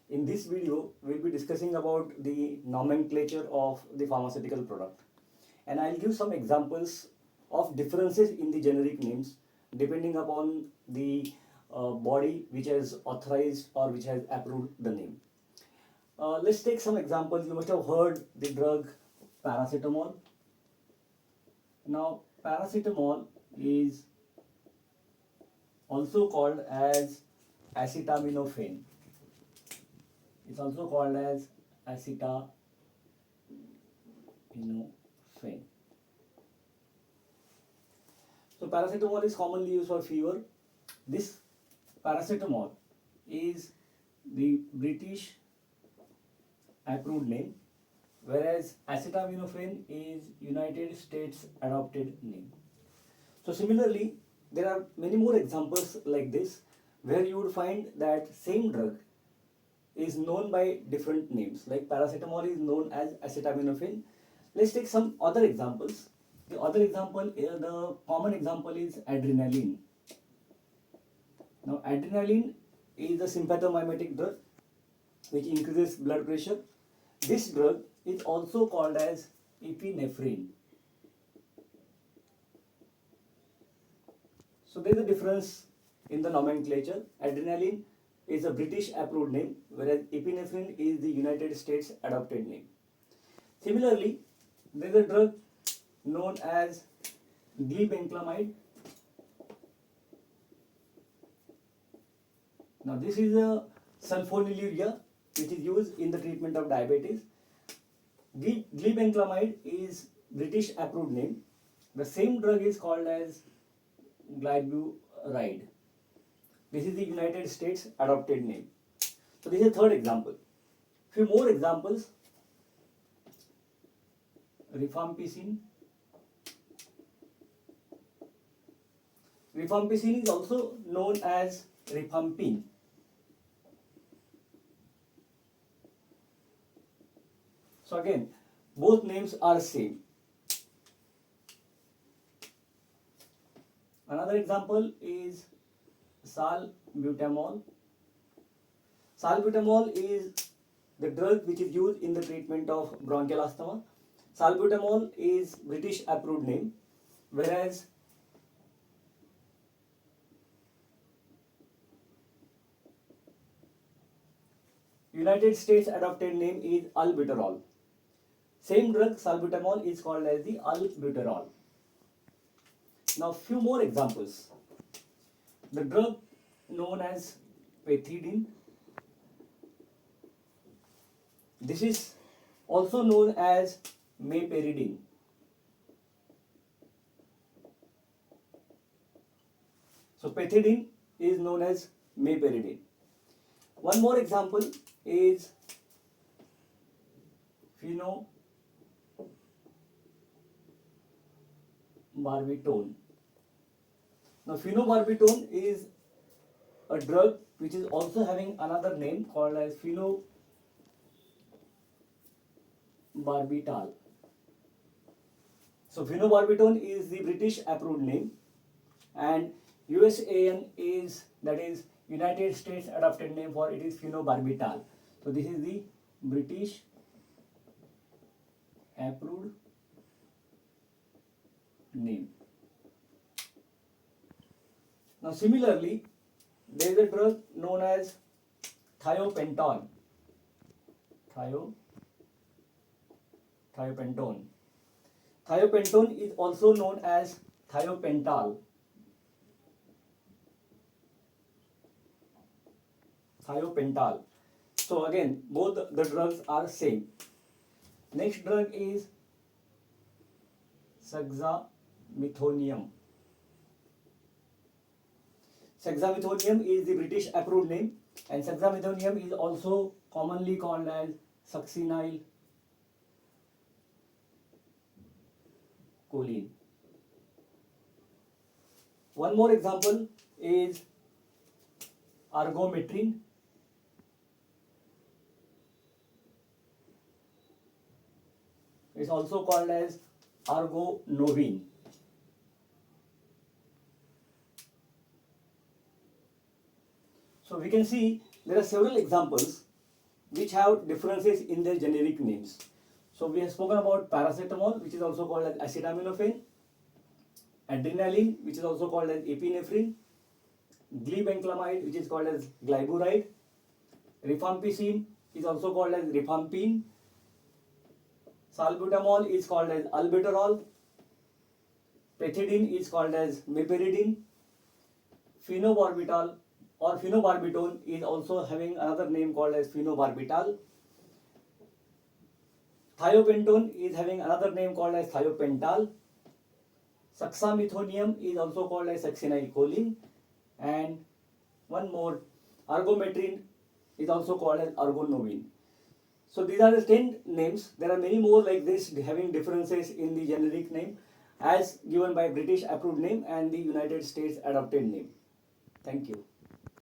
In this video, we'll be discussing about the nomenclature of the pharmaceutical product. And I'll give some examples of differences in the generic names depending upon the body which has authorized or which has approved the name. Let's take some examples. You must have heard the drug paracetamol. Now, paracetamol is also called as acetaminophen. It's also called as acetaminophen. So paracetamol is commonly used for fever. This paracetamol is the British approved name, whereas acetaminophen is United States adopted name. So similarly, there are many more examples like this where you would find that same drug is known by different names. Like paracetamol is known as acetaminophen. Let's take some other examples. The other example, the common example is adrenaline. Now adrenaline is a sympathomimetic drug which increases blood pressure. This drug is also called as epinephrine. So there is a difference in the nomenclature. Adrenaline is a British approved name, whereas epinephrine is the United States adopted name. Similarly, there is a drug known as glibenclamide. Now this is a sulfonylurea which is used in the treatment of diabetes. Glibenclamide is British approved name. The same drug is called as glyburide. This is the United States adopted name. So this is a third example. Few more examples. Rifampicin. Rifampicin is also known as rifampin. So again, both names are same. Another example is salbutamol. Salbutamol is the drug which is used in the treatment of bronchial asthma. Salbutamol is British approved name, whereas United States adopted name is albuterol. Same drug salbutamol is called as the albuterol. Now few more examples. The drug known as Pathidine. This is also known as meperidine. So Pathidine is known as meperidine. One more example is phenobarbital. Now phenobarbital is a drug which is also having another name called as phenobarbital. So phenobarbital is the British approved name, and USAN is, that is United States adopted name for it is phenobarbital. So this is the British approved name. Now similarly, there is a drug known as thiopentone. Thiopentone. Thiopentone is also known as thiopental. Thiopental. So again, both the drugs are same. Next drug is Metonium. Metonium is the British approved name, and Metonium is also commonly called as succinyl choline. One more example is argometrin. It's also called as argonovine. So we can see there are several examples which have differences in their generic names. So we have spoken about paracetamol, which is also called as acetaminophen, adrenaline, which is also called as epinephrine, glibenclamide, which is called as glyburide, rifampicin is also called as rifampin, salbutamol is called as albuterol, Pathidine is called as meperidine, phenobarbital or phenobarbitone is also having another name called as phenobarbital, thiopentone is having another name called as thiopental, succinylmetonium is also called as succinylcholine, and one more, argometrin is also called as argonovin. So these are the 10 names. There are many more like this having differences in the generic name as given by British approved name and the United States adopted name. Thank you.